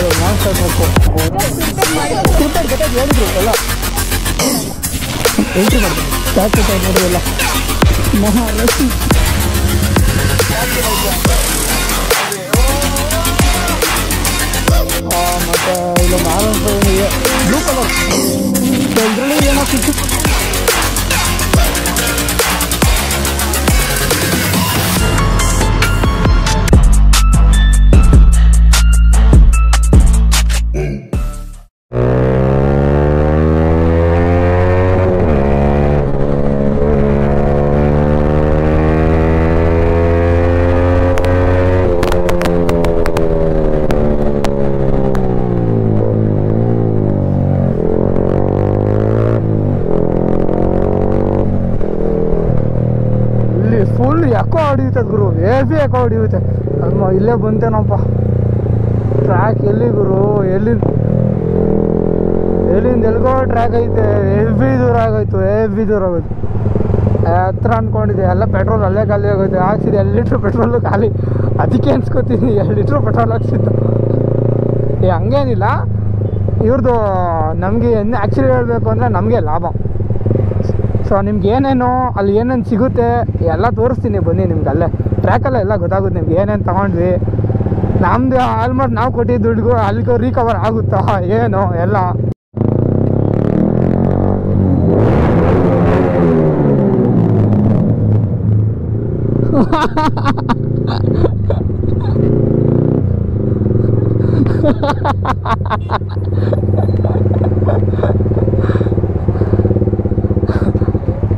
ಅದು monster truck cricket ಜೊತೆ ಹೇಳಿದ್ರು ಎಲ್ಲ ಎಂಟ್ರಿ ಮಾಡ್ತೀನಿ ಟ್ಯಾಕ್ಸಿ ಟೈಪ್ ನೋಡಿರಲ್ಲ ಮಹಾರಾಷ್ಟ್ರ ಮತ್ತು ಇಲ್ಲೊಂದು ಆರೆಂಜ್ ಬ್ಲೂ ಕಲರ್ ಇದರಲ್ಲಿ ಏನೋ ಸಿಕ್ಕು ಫುಲ್ ಯಾಕೋ ಹೊಡಿಯುತ್ತೆ ಗುರು ಹೆವಿ ಯಾಕೋ ಹೊಡಿಯುತ್ತೆ ಅದು ಇಲ್ಲೇ ಬಂತೇನಪ್ಪ ಟ್ರ್ಯಾಕ್ ಎಲ್ಲಿ ಗುರು ಎಲ್ಲಿಂದ ಎಲ್ಗೋ ಟ್ರ್ಯಾಕ್ ಐತೆ ಹೆವಿ ದೂರ ಆಗೋಯ್ತು ಹತ್ರ ಅಂದ್ಕೊಂಡಿದ್ದೆ ಎಲ್ಲ ಪೆಟ್ರೋಲ್ ಅಲ್ಲೇ ಖಾಲಿ ಆಗೋಯ್ತು ಹಾಕ್ಸಿದೆ 2 ಲೀಟ್ರ್ ಪೆಟ್ರೋಲು ಖಾಲಿ ಅದಕ್ಕೆ ಅನ್ಸ್ಕೊತೀನಿ 2 ಲೀಟ್ರ್ ಪೆಟ್ರೋಲ್ ಹಾಕ್ಸಿದ್ದು ಹಂಗೇನಿಲ್ಲ ಇವ್ರದ್ದು ನಮಗೆ ಆ್ಯಕ್ಚುಲಿ ಹೇಳಬೇಕು ಅಂದರೆ ನಮಗೆ ಲಾಭ ಸೊ ನಿಮ್ಗೆ ಏನೇನು ಅಲ್ಲಿ ಏನೇನು ಸಿಗುತ್ತೆ ಎಲ್ಲ ತೋರಿಸ್ತೀನಿ ಬನ್ನಿ ನಿಮ್ಗೆ ಅಲ್ಲೇ ಟ್ರ್ಯಾಕಲ್ಲೇ ಎಲ್ಲ ಗೊತ್ತಾಗುತ್ತೆ ನಿಮ್ಗೆ ಏನೇನು ತೊಗೊಂಡ್ವಿ ನಮ್ಮದು ಆಲ್ಮೋಸ್ಟ್ ನಾವು ಕೊಟ್ಟಿದ್ದು ದುಡ್ಡಿಗೂ ಅಲ್ಲಿಗೂ ರೀಕವರ್ ಆಗುತ್ತಾ ಏನು ಎಲ್ಲ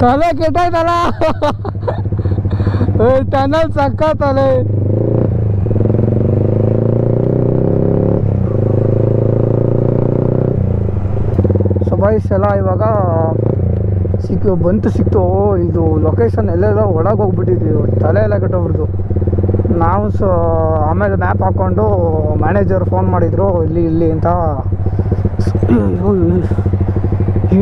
ತಲೆ ಕೆಟ್ಟಾಯ್ತಲ್ಲ ಟನಲ್ ಸಕ್ಕತ್ತಲೆ ಸೊ ಬಾಯ್ಸ್ ಎಲ್ಲ ಇವಾಗ ಸಿಕ್ತು ಇದು ಲೊಕೇಶನ್ ಎಲ್ಲೆಲ್ಲ ಒಳಗೆ ಹೋಗ್ಬಿಟ್ಟಿದ್ವಿ ತಲೆ ಎಲ್ಲ ಕೆಟ್ಟೋಗ್ಬಿಡ್ತು ನಾವು ಆಮೇಲೆ ಮ್ಯಾಪ್ ಹಾಕ್ಕೊಂಡು ಮ್ಯಾನೇಜರ್ ಫೋನ್ ಮಾಡಿದರು ಇಲ್ಲಿ ಅಂತ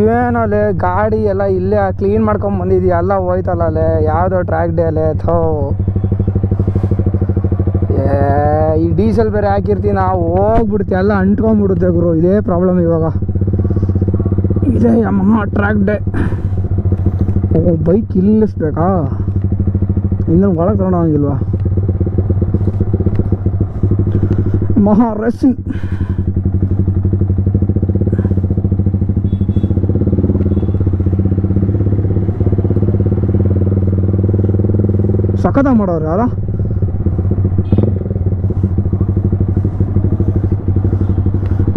ಏನಲ್ಲೇ ಗಾಡಿ ಎಲ್ಲ ಇಲ್ಲೇ ಕ್ಲೀನ್ ಮಾಡ್ಕೊಂಡು ಬಂದಿದ್ವಿ ಎಲ್ಲ ಹೋಯ್ತಲ್ಲ ಅಲ್ಲೇ ಯಾವುದೋ ಟ್ರ್ಯಾಕ್ ಡೇ ಅಲ್ಲೇ ಈ ಡೀಸೆಲ್ ಬೇರೆ ಹಾಕಿರ್ತೀವಿ ನಾವು ಹೋಗ್ಬಿಡ್ತೀವಿ ಎಲ್ಲ ಅಂಟ್ಕೊಂಡ್ಬಿಡುತ್ತೆ ಗುರು ಇದೇ ಪ್ರಾಬ್ಲಮ್ ಇವಾಗ ಇದೇ ಯಮಹ ಟ್ರ್ಯಾಕ್ ಡೇ ಬೈಕ್ ಇಲ್ಲಿಸ್ಬೇಕಾ ಇನ್ನೊಂದು ಒಳಗೆ ತಗೊಂಡೋಗಿಲ್ವಾ ಮಹಾ ರೇಸಿಂಗ್ ಸಖತ್ತಾಗಿ ಮಾಡೋರು ಅಲ್ಲ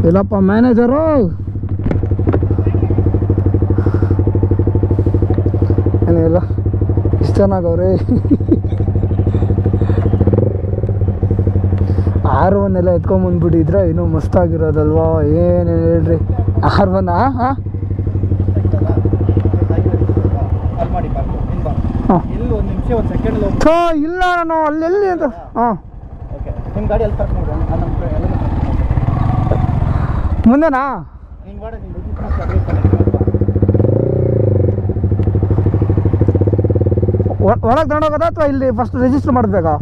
ಇಲ್ಲಪ್ಪ ಮ್ಯಾನೇಜರು ಏನಿಲ್ಲ ಇಷ್ಟು ಚೆನ್ನಾಗವ್ರಿ R1 ಎಲ್ಲ ಎತ್ಕೊಂಬಂದ್ಬಿಟ್ಟಿದ್ರೆ ಇನ್ನೂ ಮಸ್ತಾಗಿರೋದಲ್ವಾ ಏನೇನು ಹೇಳ್ರಿ R1 ಹಾಂ ಇಲ್ಲ ನಾನು ಅಲ್ಲೆಲ್ಲಿ ಅಂತ ಹಾಂ ಮುಂದೆನಾ ಒಳಗೆ ತಗೊಂಡೋಗೋದಾ ಅಥವಾ ಇಲ್ಲಿ ಫಸ್ಟ್ ರಿಜಿಸ್ಟರ್ ಮಾಡಬೇಕಾ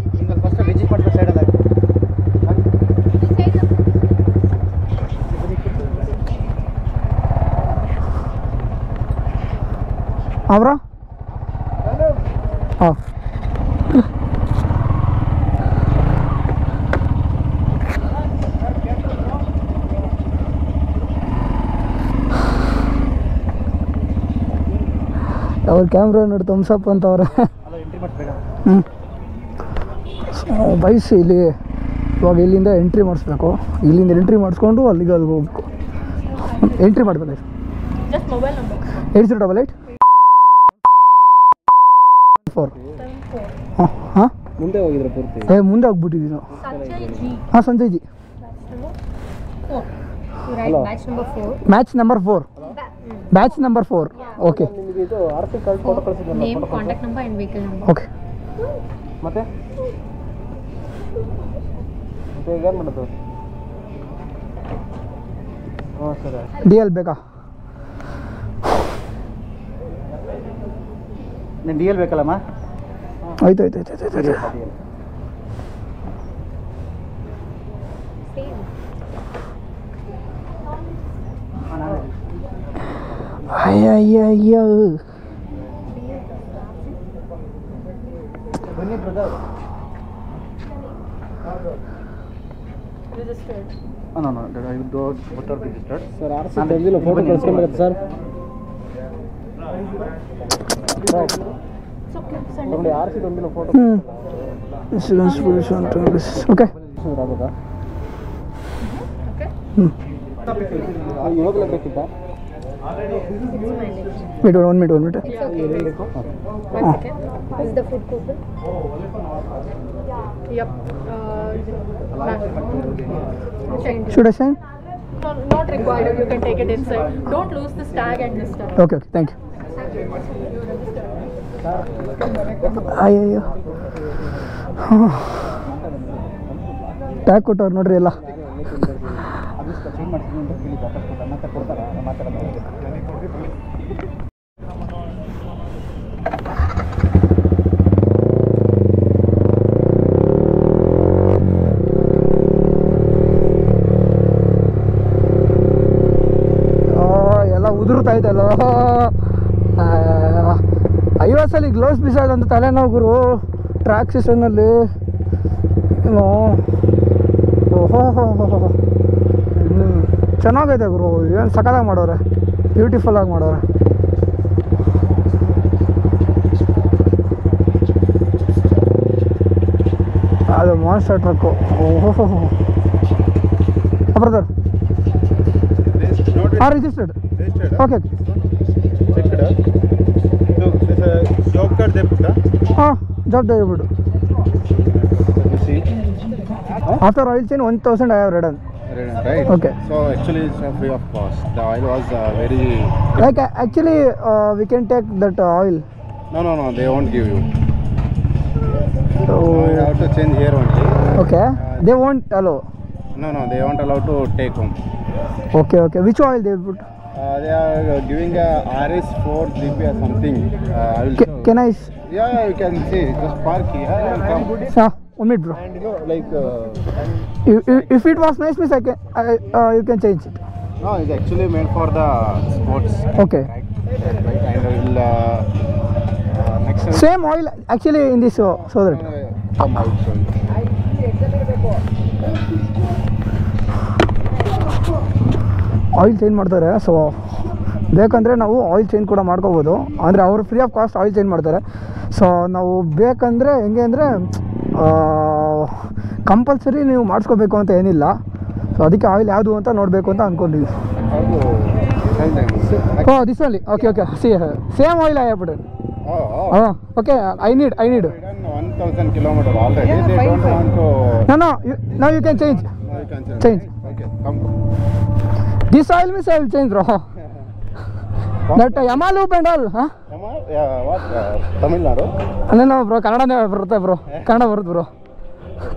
ಅವ್ರ ಹಾಂ ಅವ್ರ ಕ್ಯಾಮ್ರಾ ನೋಡಿ ಥಮ್ಸಪ್ ಅಂತವ್ರೆ ಬೈಸ್ ಇಲ್ಲಿ ಇವಾಗ ಇಲ್ಲಿಂದ ಎಂಟ್ರಿ ಮಾಡಿಸ್ಬೇಕು ಇಲ್ಲಿಂದ ಎಂಟ್ರಿ ಮಾಡಿಸ್ಕೊಂಡು ಅಲ್ಲಿಗೆ ಹೋಗ್ಬೇಕು ಎಂಟ್ರಿ ಮಾಡಬೇಕು 8088 4 ಹಾಂ ಮುಂದೆ ಹೋಗಿದ್ರೆ ಪೂರ್ತಿ ಮುಂದೆ ಹೋಗ್ಬಿಟ್ಟಿದ್ದೀವಿ ನಾವು ಹಾಂ Sanjay G match number 4 batch number 4 okay okay ಮತ್ತೆ ಏನು ಮಾಡೋದು DL ಬೇಕಾ ನೀನು DL ಬೇಕಲ್ಲಮ್ಮ ಆಯ್ತು ಅಯ್ಯಯ್ಯಯ್ಯ. ಬನ್ನಿ brother. No, I will do what are registered. Sir, RC ಬಂದಿಲ್ಲ, ಫೋಟೋ ಕಳಿಸ್ಕೊಂಡ್ರೆ ಸರ್. ನೋಡಿ RC ಬಂದಿಲ್ಲ, ಫೋಟೋ. ಇನ್ಶೂರೆನ್ಸ್ ಪೊಲ್ಯೂಷನ್ ಟ್ರಾನ್ಸ್. ಓಕೆ. ಆಗೋದಾ? ಓಕೆ. ಇವಾಗಲೇ ಬೇಕಿತ್ತಾ? Wait, one minute. It's okay. One second. Is the food coupon? Yep. Should I sign? No, not required. You can take it inside. Don't lose this tag and this tag. Okay, thank you. ಅಯ್ಯಯ್ಯೋ, tag ಕೊಟ್ಟವ್ರು ನೋಡ್ರಿ ಎಲ್ಲ. ಎಲ್ಲ ಉದುರ್ತಾ ಇದೆಯಲ್ಲ. ಐವತ್ತಲ್ಲಿ gloves ಬಿಸಾದಂತ ತಲೆನೋವು ಗುರು track ಸೀಸನ್ನಲ್ಲಿ. ಓಹೋ, ಚೆನ್ನಾಗೈತೆ ಗುರು. ಏನು ಸಖತ್ತಾಗಿ ಮಾಡೋರೆ, ಬ್ಯೂಟಿಫುಲ್ ಆಗಿ ಮಾಡೋರೆ. ಅದು ಮಾನ್ಸ್ಟರ್ ಟ್ರಕ್ಕು. ಓಹೋ ಬ್ರದರ್. ಹಾಂ, registered. Okay. Job card debit. ಹಾಂ, job debit. After oil change 1000 I have ridden. Right. Okay. So actually it's free of cost. The oil was very. Like actually we can take that oil. No. They won't give you. So You have to change here only. okay. They won't allow. No. They won't allow to take home. Okay. Which oil they put? They are giving a RS 4 GB or something. I will show. Can I? Yeah, you can see. Just park here and come. One minute, bro. And you know, like. If it was nice, miss, you can change it. No, it's actually made for the sports. Okay. Right? And I will next time. Same oil actually in this so that. Come out soon. Oil change ಮಾಡ್ತಾರೆ. So ಬೇಕಂದರೆ ನಾವು oil change ಕೂಡ ಮಾಡ್ಕೋಬೋದು. ಅಂದರೆ ಅವರು free of cost oil change ಮಾಡ್ತಾರೆ. So ನಾವು ಬೇಕಂದರೆ ಹೆಂಗೆ ಅಂದರೆ ಕಂಪಲ್ಸರಿ ನೀವು ಮಾಡಿಸ್ಕೋಬೇಕು ಅಂತ ಏನಿಲ್ಲ. ಸೊ ಅದಕ್ಕೆ ಆಯಿಲ್ ಯಾವುದು ಅಂತ ನೋಡಬೇಕು ಅಂತ ಅಂದ್ಕೊಂಡಿದ್ವಿ. Oh this only. Okay same oil I have put. ಹಾಂ, okay. I need 1000 kilometers already. They don't want to. No, now you can change. You can Change. Okay, come. This oil means I will change, bro. That Yamalup and all, huh? Yeah, what? Tamil Nadu? No, bro, ಕನ್ನಡನೇ ಬರುತ್ತೆ bro. Kannada ಬರುತ್ತೆ bro.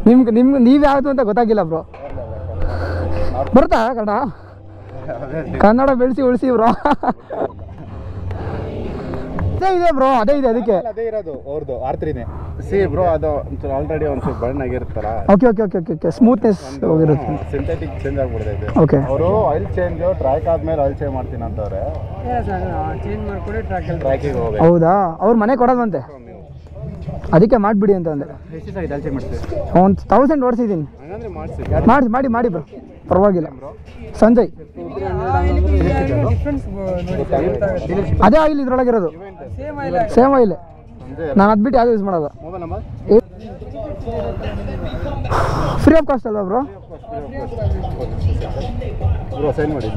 ನಿಮ್ಗೆ ನೀವು ಯಾವುದು ಅಂತ ಗೊತ್ತಾಗಿಲ್ಲ bro. ಬರುತ್ತಾ ಕನ್ನಡ? ಕನ್ನಡ ಬೆಳೆಸಿ ಉಳಿಸಿ ಬ್ರೋ. ಅದೇ ಇದೆ ಬ್ರೋ, ಅದೇ ಇದೆ ಅದಕ್ಕೆ. ಅದೇ ಇರೋದು ಅವ್ರದ್ದು R3ನೇ. ಸಿ ಬ್ರೋ, ಅದು ಆಲ್ರೆಡಿ ಒಂಚೂರು ಬರ್ನ್ ಆಗಿರುತ್ತಲ್ಲ. ಓಕೆ. ಸ್ಮೂತ್ನೆಸ್ ಹೋಗಿರುತ್ತೆ. ಸಿಂಥೆಟಿಕ್ ಚೇಂಜ್ ಆಗ್ಬಿಡ್ತೈತೆ. ಓಕೆ. ಅವರು ಆಯಿಲ್ ಚೇಂಜ್ ಟ್ರ್ಯಾಕ್ ಆದ್ಮೇಲೆ ಆಯಿಲ್ ಚೇಂಜ್ ಮಾಡ್ತೀನಿ ಅಂತವ್ರೆ. ಚೇಂಜ್ ಮಾಡ್ಕೊಂಡು ಟ್ರ್ಯಾಕಿಗೆ ಹೋಗ್ಬೇಕು. ಹೌದಾ? ಅವ್ರು ಮನೆ ಕೊಡೋದಂತೆ, ಅದಕ್ಕೆ ಮಾಡಿಬಿಡಿ ಅಂತ ಅಂದೆ. ಎಷ್ಟು ಸಲ ಆಯಿಲ್ ಚೇಂಜ್ ಮಾಡ್ತೀವಿ? 1000 ಓಡಿಸಿದ್ದೀನಿ. ಹಂಗಂದ್ರೆ ಮಾಡಿ ಬ್ರೋ, ಪರವಾಗಿಲ್ಲ. ಸಂಜಯ್ ಅದೇ ಆಯಿಲ್ ಇದ್ರೊಳಗಿರೋದು. Same oil. ನಾನು ಅದು ಬಿಟ್ಟು ಯಾವುದು ಯೂಸ್ ಮಾಡೋದು. Mobile number free of cost ಅಲ್ವಾ ಬ್ರೋ? ಬ್ರೋ ಸೈನ್ ಮಾಡಿ.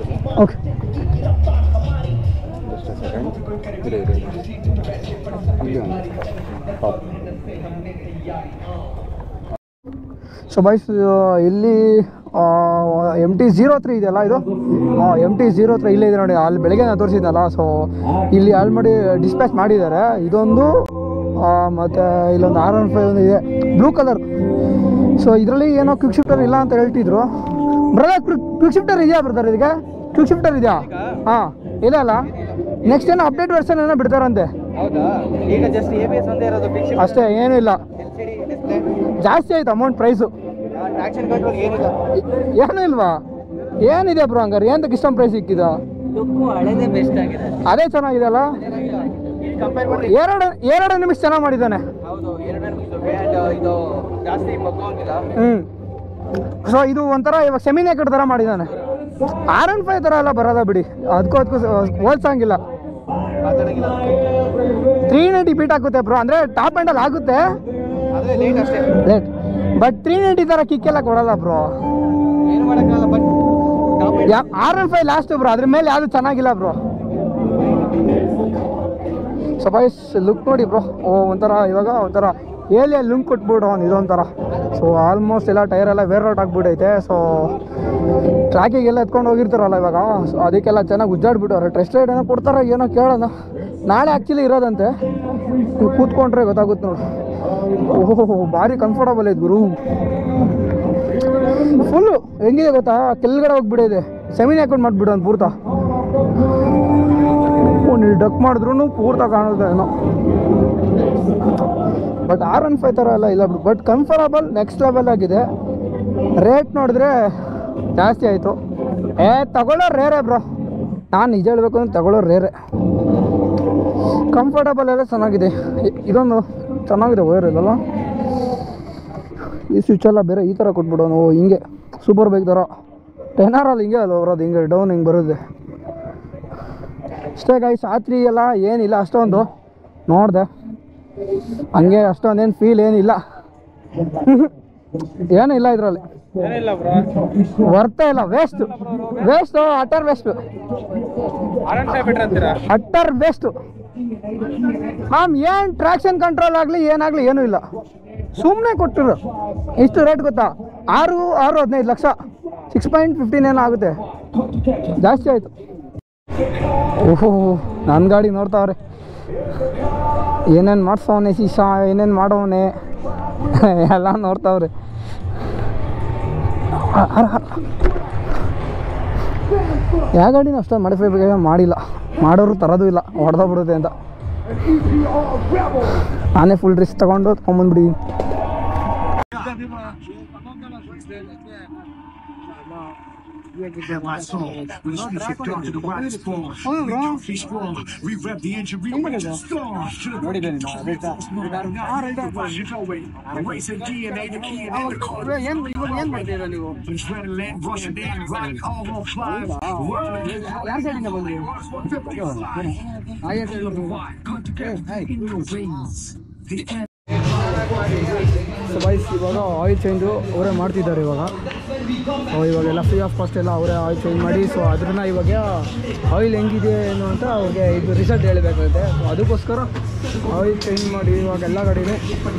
ಓಕೆ. Just second. ಇಲ್ಲಿ ಟಾಪ್. ಸೊ ಬೈಸ್, ಇಲ್ಲಿ MT-03 ಇದೆಯಲ್ಲ, ಇದು MT-03 ಇಲ್ಲೇ ಇದೆ ನೋಡಿ. ಅಲ್ಲಿ ಬೆಳಗ್ಗೆ ನಾನು ತೋರಿಸಿದ್ನಲ್ಲ. ಸೊ ಇಲ್ಲಿ ಆಲ್ರೆಡಿ ಡಿಸ್ಪ್ಯಾಚ್ ಮಾಡಿದ್ದಾರೆ. ಇದೊಂದು ಮತ್ತು ಇಲ್ಲೊಂದು R15 ಒಂದು ಇದೆ, ಬ್ಲೂ ಕಲರ್. ಸೊ ಇದರಲ್ಲಿ ಏನೋ ಕ್ವಿಕ್ ಶಿಫ್ಟರ್ ಇಲ್ಲ ಅಂತ ಹೇಳ್ತಿದ್ರು. ಬ್ರದರ್, ಕ್ವಿಕ್ ಶಿಫ್ಟರ್ ಇದೆಯಾ ಬ್ರದರ್? ಇದಕ್ಕೆ ಕ್ವಿಕ್ ಶಿಫ್ಟರ್ ಇದೆಯಾ? ಹಾಂ, ಇಲ್ಲ ಅಲ್ಲ. ನೆಕ್ಸ್ಟ್ ಏನೋ ಅಪ್ಡೇಟ್ ವರ್ಷನ್ ಏನೋ ಬಿಡ್ತಾರಂತೆ. ಹೌದಾ? ಈಗ ಜಸ್ಟ್ ABS ಒಂದೇ ಇರೋದು, ಫಿಕ್ಸ್ ಅಷ್ಟೇ, ಏನೂ ಇಲ್ಲ. LCD display. ಜಾಸ್ತಿ ಆಯ್ತು ಅಮೌಂಟ್, ಪ್ರೈಸು. ಟ್ರಾಕ್ಷನ್ ಕಂಟ್ರೋಲ್ ಏನಿಲ್ಲ. ಏನೂ ಇಲ್ವಾ? ಏನಿದೆ ಬ್ರೋ ಹಂಗಾರೆ? ಏನಕ್ಕೆ ಇಷ್ಟೊಂದು ಪ್ರೈಸ್ ಸಿಕ್ಕಿದ? ಲುಕ್ಕು ಹಳೆದೇ ಬೆಸ್ಟ್ ಆಗಿದೆ. ಅದೇ ಚೆನ್ನಾಗಿದೆ ಅಲ್ಲ. ಕಂಪೇರ್ ಮಾಡಿ ಎರಡು ನಿಮಿಷ ಚೆನ್ನಾಗಿ ಮಾಡಿದ್ದಾನೆ. ಹೌದು, 2 ನಿಮಿಷ ಇದು ಜಾಸ್ತಿ ಮಗ್ಗೋಂಗಿಲ್ಲ. ಸೊ ಇದು ಒಂಥರ ಇವಾಗ ಸೆಮಿ ನೇಕೆಡ್ ಥರ ಮಾಡಿದ್ದಾನೆ. R15 ಥರ ಎಲ್ಲ ಬರೋದ ಬಿಡಿ, ಅದಕ್ಕೂ ಹೋಲ್ಸಂಗಿಲ್ಲ. 390 ಬೀಟ್ ಆಗುತ್ತೆ ಬ್ರೋ, ಅಂದರೆ ಟಾಪ್ ಎಂಡಲ್ಲಿ ಆಗುತ್ತೆ, ಆದರೆ ಲೇಟ್ ಅಷ್ಟೇ. ಲೇಟ್. ಬಟ್ 390 ಥರ ಕಿಕ್ಕೆಲ್ಲ ಕೊಡಲ್ಲ ಬ್ರೋ. ಏನು ಮಾಡೋಕ್ಕಾಗಲ್ಲ. ಬಟ್ R15 ಲಾಸ್ಟ್ ಬ್ರೋ, ಅದ್ರ ಮೇಲೆ ಯಾವುದು ಚೆನ್ನಾಗಿಲ್ಲ ಬ್ರೋ. ಸೊ ಬಾಯ್ಸ್ ಲುಕ್ ನೋಡಿ ಬ್ರೋ, ಒಂಥರ ಇವಾಗ ಒಂಥರ ಏಲಿಯನ್ ಲುಕ್ ಕೊಟ್ಬಿಡು ಇದೊಂಥರ. ಸೊ ಆಲ್ಮೋಸ್ಟ್ ಎಲ್ಲ ಟೈರ್ ಎಲ್ಲ ವೇರ್ ಔಟ್ ಆಗಿಬಿಟ್ಟೈತೆ. ಸೊ ಟ್ರ್ಯಾಕಿಗೆಲ್ಲ ಎತ್ಕೊಂಡು ಹೋಗಿರ್ತಾರಲ್ಲ ಇವಾಗ, ಸೊ ಅದಕ್ಕೆಲ್ಲ ಚೆನ್ನಾಗಿ ಉಜ್ಜಾಡ್ಬಿಟ್ಟವ್ರೆ. ಟೆಸ್ಟ್ ರೈಡ್ ಏನೋ ಕೊಡ್ತಾರೋ ಏನೋ ಕೇಳೋಣ. ನಾಳೆ ಆ್ಯಕ್ಚುಲಿ ಇರೋದಂತೆ, ನೀವು ಕೂತ್ಕೊಂಡ್ರೆ ಗೊತ್ತಾಗುತ್ತೆ ನೋಡಿ. ಓಹೋ ಭಾರಿ ಕಂಫರ್ಟಬಲ್ ಐತೆ ಗುರು. ಫುಲ್ಲು ಹೆಂಗಿದೆ ಗೊತ್ತಾ, ಕೆಳಗಡೆ ಹೋಗ್ಬಿಡಿದೆ. ಸೆಮಿನ್ ಹಾಕೊಂಡು ಮಾಡಿಬಿಡು ಒಂದು ಪೂರ್ತ. ನೀವು ಡಕ್ ಮಾಡಿದ್ರು ಪೂರ್ತ ಕಾಣುತ್ತೆ ಏನೋ. ಬಟ್ R15 ಥರ ಎಲ್ಲ ಇಲ್ಲ ಬಿಡು. ಬಟ್ ಕಂಫರ್ಟಬಲ್ ನೆಕ್ಸ್ಟ್ ಲೆವೆಲ್ ಆಗಿದೆ. ರೇಟ್ ನೋಡಿದ್ರೆ ಜಾಸ್ತಿ ಆಯಿತು. ತಗೊಳ್ಳೋರು ರೇರೆ ಬ್ರೋ, ನಾನು ನಿಜ ಹೇಳಬೇಕು ಅಂದ್ರೆ ತಗೊಳ್ಳೋರು ರೇರೆ. ಕಂಫರ್ಟಬಲ್ ಎಲ್ಲ ಚೆನ್ನಾಗಿದೆ. ಇದೊಂದು ಚೆನ್ನಾಗಿದೆ ವೈರ್ ಇದಲ್ಲ. ಈ ಸ್ವಿಚ್ ಎಲ್ಲ ಬೇರೆ ಈ ಥರ ಕೊಟ್ಬಿಡೋನು. ಹಿಂಗೆ ಸೂಪರ್ ಬೈಕ್ ಥರ 10R ಅಲ್ಲಿ ಹಿಂಗೆ ಅಲ್ಲ ಬರೋದು, ಹಿಂಗೆ ಡೌನ್ ಹಿಂಗೆ ಬರುತ್ತೆ ಅಷ್ಟೇ ಗೈಸ್. ರಾತ್ರಿ ಎಲ್ಲ ಏನಿಲ್ಲ ಅಷ್ಟೊಂದು ನೋಡಿದೆ, ಹಂಗೆ ಅಷ್ಟೊಂದೇನು ಫೀಲ್ ಏನಿಲ್ಲ. ಏನಿಲ್ಲ ಇದರಲ್ಲಿ, ಏನಿಲ್ಲ ಬ್ರೋ, ವರ್ತೆ ಇಲ್ಲ. ವೇಸ್ಟು ಅಟರ್ ವೇಸ್ಟು, R15 ಬಿಟ್ರೆ ಅಂತೀರಾ? Utter waste ma'am. ಏನು ಟ್ರಾಕ್ಷನ್ ಕಂಟ್ರೋಲ್ ಆಗಲಿ ಏನಾಗಲಿ ಏನೂ ಇಲ್ಲ, ಸುಮ್ಮನೆ ಕೊಟ್ಟಿರು. ಇಷ್ಟು ರೇಟ್ ಗೊತ್ತಾ, 15 ಲಕ್ಷ, 6.15 ಏನೋ ಆಗುತ್ತೆ, ಜಾಸ್ತಿ ಆಯಿತು. ಓಹೋ ನನ್ನ ಗಾಡಿ ನೋಡ್ತಾವ್ರೆ, ಏನೇನು ಮಾಡಿಸೋನೆ ಶಿಶಾ, ಏನೇನು ಮಾಡೋನೆ ಎಲ್ಲ ನೋಡ್ತಾವ್ರೆ. ಯಾವ ಗಾಡಿನೂ ಅಷ್ಟೊಂದು ಮಾಡಿಫೈ ಮಾಡಿಲ್ಲ, ಮಾಡೋರು ತರೋದು ಇಲ್ಲ, ಹೊಡೆದೋಗ್ಬಿಡುತ್ತೆ ಅಂತ. ನಾನೇ ಫುಲ್ ರಿಸ್ಕ್ ತೊಗೊಂಡು ತೊಗೊಂಬಂದ್ಬಿಟ್ಟಿದ್ದೀನಿ. My soul, we should talk to the white spawn. Fish spawn, we rep the injury with the stars. Erasing DNA, the key and the code. Adrenaline rushing in, riding all on flies. So boys ಇವಾಗ oil change ಅವರೇ ಮಾಡ್ತಿದ್ದಾರೆ ಇವಾಗೆಲ್ಲ free of cost ಎಲ್ಲ ಅವರೇ oil change ಮಾಡಿ. So ಅದನ್ನ ಇವಾಗ oil ಹೆಂಗಿದೆ ಏನು ಅಂತ ಅವ್ರಿಗೆ ಇದು ರಿಸಲ್ಟ್ ಹೇಳಬೇಕಾಗುತ್ತೆ. ಸೊ ಅದಕ್ಕೋಸ್ಕರ ಆಯಿಲ್ ಚೇಂಜ್ ಮಾಡಿ ಇವಾಗ ಎಲ್ಲ ಗಾಡಿನೂ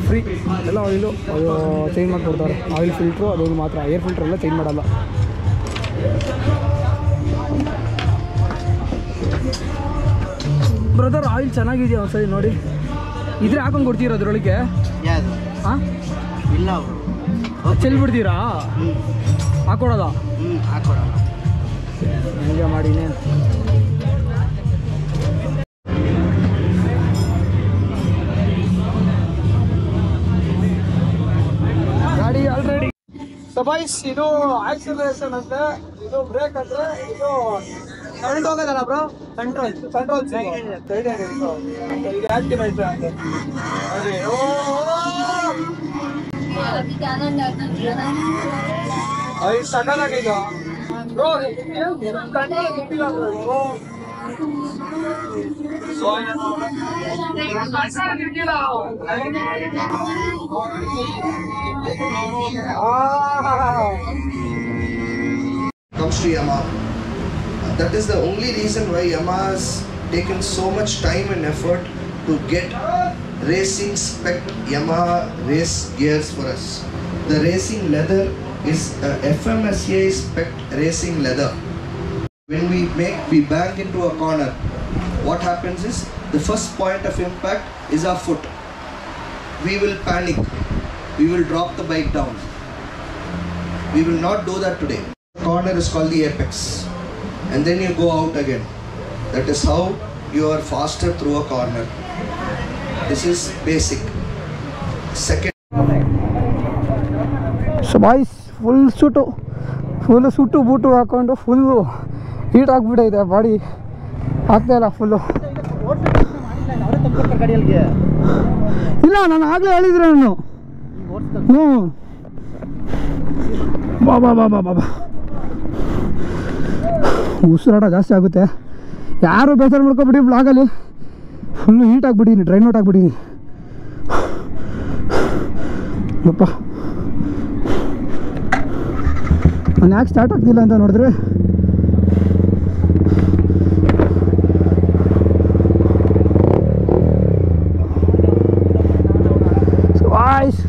ಫ್ರೀ ಎಲ್ಲ ಆಯಿಲು ಅದು ಚೇಂಜ್ ಮಾಡಿಕೊಡ್ತಾರೆ. ಆಯಿಲ್ ಫಿಲ್ಟ್ರು ಅದು ಮಾತ್ರ, ಏರ್ ಫಿಲ್ಟ್ರ್ ಎಲ್ಲ ಚೇಂಜ್ ಮಾಡಲ್ಲ. ಬ್ರದರ್ ಆಯಿಲ್ ಚೆನ್ನಾಗಿದೆಯಾ ಒಂದ್ಸರಿ ನೋಡಿ, ಇದ್ರೆ ಹಾಕೊಂಡು ಕೊಡ್ತೀರಾ ಅದ್ರೊಳಗೆ? ಹಾಂ ಇಲ್ಲ ಚೆಲ್ಬಿಡ್ತೀರಾ? ಹಾಕೊಡೋದ? ಹಾಕೊಡಲ್ಲ. ಹಂಗೆ ಮಾಡಿ ಇನ್ನೇನು. ಗಾಡಿ ಆಲ್ರೆಡಿ. ಸೊ ಬಾಯ್ಸ್ ಇದು ಆಕ್ಸಿಲರೇಷನ್ ಅಂದ್ರೆ, ಇದು ಬ್ರೇಕ್ ಅಂದ್ರೆ, ಇದು ಕರೆಂಟ್ ಹೋಗೋದಲ್ಲ ಬ್ರೋ, ಕಂಟ್ರೋಲ್ ಇದು ಆಕ್ಟಿವೇಟ್ ಅಂತ. ಅದು ಸಡನ್ನಾಗಿದ್ದು ಬ್ರೋ, ಕಂಟ್ರೋಲ್ ಗೊತ್ತಿಲ್ಲ bro. Comes to Yamaha. That is the only reason why Yamaha has taken so much time and effort to get racing spec Yamaha race gears for us. The racing leather is a FMSA spec racing leather. When we bang into a corner, what happens is the first point of impact is our foot. We will panic. We will drop the bike down. We will not do that today. The corner is called the apex, and then you go out again. That is how you are faster through a corner. This is basic. Second. So boys full ಸುಟ್ಟು boot ಹಾಕ್ಕೊಂಡು full heat ಆಗಿಬಿಟ್ಟೈತೆ body ಆಗ್ತಾಯಿಲ್ಲ full. ಇಲ್ಲ ನಾನು ಆಗಲೇ ಹೇಳಿದ್ರೆ ನಾನು ಹ್ಞೂ ಬಾಬಾ ಬಾಬಾ ಬಾಬಾ ಉಸಿರಾಟ ಜಾಸ್ತಿ ಆಗುತ್ತೆ. ಯಾರು ಬೇಸರ ಮಾಡ್ಕೊಬಿಟ್ಟು ಬ್ಲಾಗಲ್ಲಿ ಫುಲ್ಲು ಹೀಟ್ ಆಗಿಬಿಟ್ಟಿದ್ದೀನಿ, ಡ್ರೈನ್ ಔಟ್ ಆಗಿಬಿಟ್ಟಿದ್ದೀನಿ ಅಪ್ಪ. ನಾನು ಯಾಕೆ ಸ್ಟಾರ್ಟ್ ಆಗ್ತಿಲ್ಲ ಅಂತ ನೋಡಿದ್ರೆ ವಾಯ್ಸ್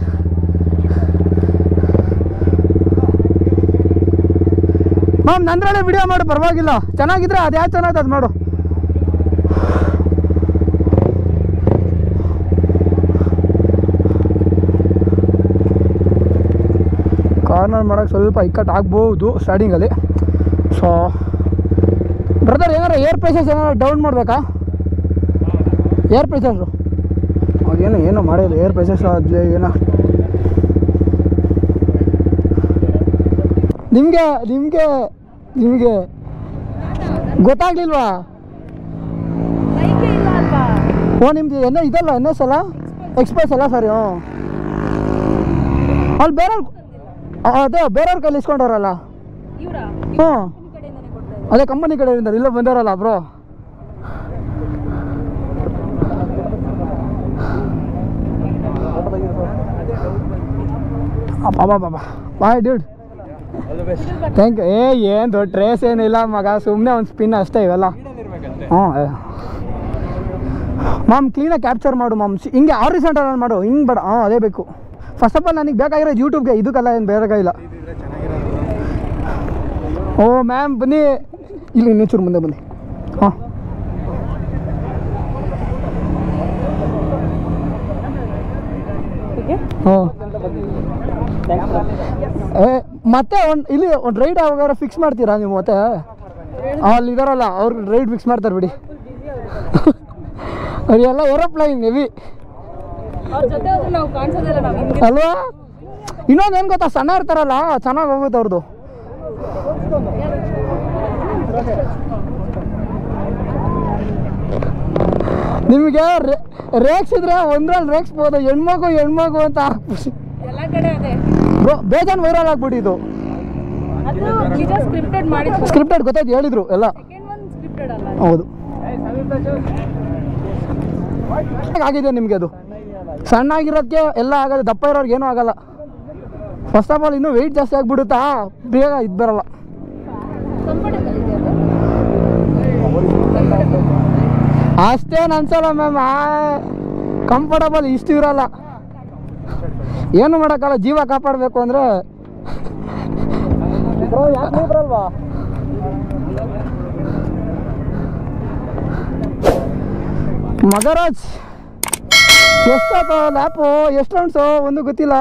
ಮ್ಯಾಮ್ ನಂದ್ರಲ್ಲೇ ವಿಡಿಯೋ ಮಾಡು ಪರವಾಗಿಲ್ಲ, ಚೆನ್ನಾಗಿದ್ರೆ ಅದು ಯಾಕೆ ಚೆನ್ನಾಗಿ ಅದು ಮಾಡು. ಕಾರ್ನರ್ ಮಾಡೋಕ್ಕೆ ಸ್ವಲ್ಪ ಇಕ್ಕಟ್ಟು ಆಗ್ಬೋದು ಸ್ಟಾರ್ಟಿಂಗಲ್ಲಿ. ಸೊ ಬ್ರದರ್ ಏನಾರ ಏರ್ ಪ್ರೆಷರ್ಸ್ ಏನಾರು ಡೌನ್ ಮಾಡಬೇಕಾ? ಏರ್ ಪ್ರೆಷರ್ಸು ಏನೋ ಮಾಡಿಲ್ಲ, ಏರ್ ಪ್ರೆಷರ್ಸ್ ಆಗಲಿ ಏನೋ. ನಿಮಗೆ ಗೊತ್ತಾಗ್ಲಿಲ್ವಾ? ಓ ನಿಮ್ದು ಇದಲ್ಲ NS ಅಲ್ಲ, ಎಕ್ಸ್ಪ್ರೆಸ್ ಅಲ್ಲ ಸರಿ. ಹ್ಞೂ ಅಲ್ಲಿ ಬೇರೆಯವ್ರ ಕೈಲಿ ಇಸ್ಕೊಂಡವ್ರಲ್ಲ. ಹ್ಞೂ ಅದೇ ಕಂಪನಿ ಕಡೆಯಿಂದ ಇಲ್ಲ ಬಂದವರಲ್ಲ ಬ್ರೋ. ಬಾಬಾ ಬಾಯ್ ಡ್ಯೂಡ್, ಥ್ಯಾಂಕ್ ಯು. ಏನು ದೊಡ್ಡ ರೇಸ್ ಏನಿಲ್ಲ ಮಗ, ಸುಮ್ಮನೆ ಒಂದು ಸ್ಪಿನ್ ಅಷ್ಟೇ ಇವೆಲ್ಲ. ಹ್ಞೂ ಮ್ಯಾಮ್ ಕ್ಲೀನಾಗಿ ಕ್ಯಾಪ್ಚರ್ ಮಾಡು ಮ್ಯಾಮ್, ಹಿಂಗೆ ಆರಿಸೆಂಟಲ್ ಮಾಡು, ಹಿಂಗೆ ಬೇಡ. ಹಾಂ ಅದೇ ಬೇಕು. ಫಸ್ಟ್ ಆಫ್ ಆಲ್ ನನಗೆ ಬೇಕಾಗಿರೋದು ಯೂಟ್ಯೂಬ್ಗೆ, ಇದಕ್ಕೆಲ್ಲ ಏನು ಬೇರೆ ಇಲ್ಲ. ಓ ಮ್ಯಾಮ್ ಬನ್ನಿ ಇಲ್ಲಿ, ಇನ್ನೊಂಚೂರು ಮುಂದೆ ಬನ್ನಿ. ಹಾಂ ಹಾಂ ಮತ್ತೆ ಇಲ್ಲಿ ಒಂದು ರೈಡ್ ಯಾವಾಗ ಫಿಕ್ಸ್ ಮಾಡ್ತೀರಾ ನೀವು? ಮತ್ತೆ ಅಲ್ಲಿ ಇದಾರಲ್ಲ ಅವ್ರು ರೈಡ್ ಫಿಕ್ಸ್ ಮಾಡ್ತಾರೆ ಬಿಡಿ. ಅವರೆಲ್ಲ ಏರೋಪ್ಲೈನ್ ಹೆವಿ ಅಲ್ವಾ? ಇನ್ನೊಂದು ಏನು ಗೊತ್ತಾ, ಸಣ್ಣ ಇರ್ತಾರಲ್ಲ ಚೆನ್ನಾಗಿ ಹೋಗುತ್ತೆ ಅವ್ರದ್ದು. ನಿಮಗೆ ರೇಕ್ಸಿದ್ರೆ ಒಂದ್ರಲ್ಲಿ ರೇಕ್ಸ್ಬೋದು, ಹೆಣ್ಮಗು ಅಂತ ಬೇಜಾನ್ ವೈರಲ್ ಆಗ್ಬಿಟ್ಟಿದ್ದು. ಸ್ಕ್ರಿಪ್ಟೆಡ್ ಗೊತ್ತಾಯ್ತು, ಹೇಳಿದ್ರು ಎಲ್ಲ. ಹೌದು ಆಗಿದೆ ನಿಮಗೆ, ಅದು ಸಣ್ಣ ಆಗಿರೋದಕ್ಕೆ ಎಲ್ಲ ಆಗೋದು, ದಪ್ಪ ಇರೋರ್ಗೆ ಏನೂ ಆಗಲ್ಲ. ಫಸ್ಟ್ ಆಫ್ ಆಲ್ ಇನ್ನೂ ವೆಯ್ಟ್ ಜಾಸ್ತಿ ಆಗಿಬಿಡುತ್ತಾ, ಬೇಗ ಇದು ಬರಲ್ಲ. ಅಷ್ಟೇನು ಅನ್ಸಲ್ಲ ಮ್ಯಾಮ್, ಕಂಫರ್ಟಬಲ್ ಇಷ್ಟು ಇರಲ್ಲ. ಏನು ಮಾಡೋಕ್ಕಲ್ಲ, ಜೀವ ಕಾಪಾಡಬೇಕು ಅಂದರೆ. ಮಗರಾಜ್ ಎಷ್ಟಾಯ್ತು ಲ್ಯಾಪು, ಎಷ್ಟು ರೌಂಡ್ಸು ಒಂದು ಗೊತ್ತಿಲ್ಲ.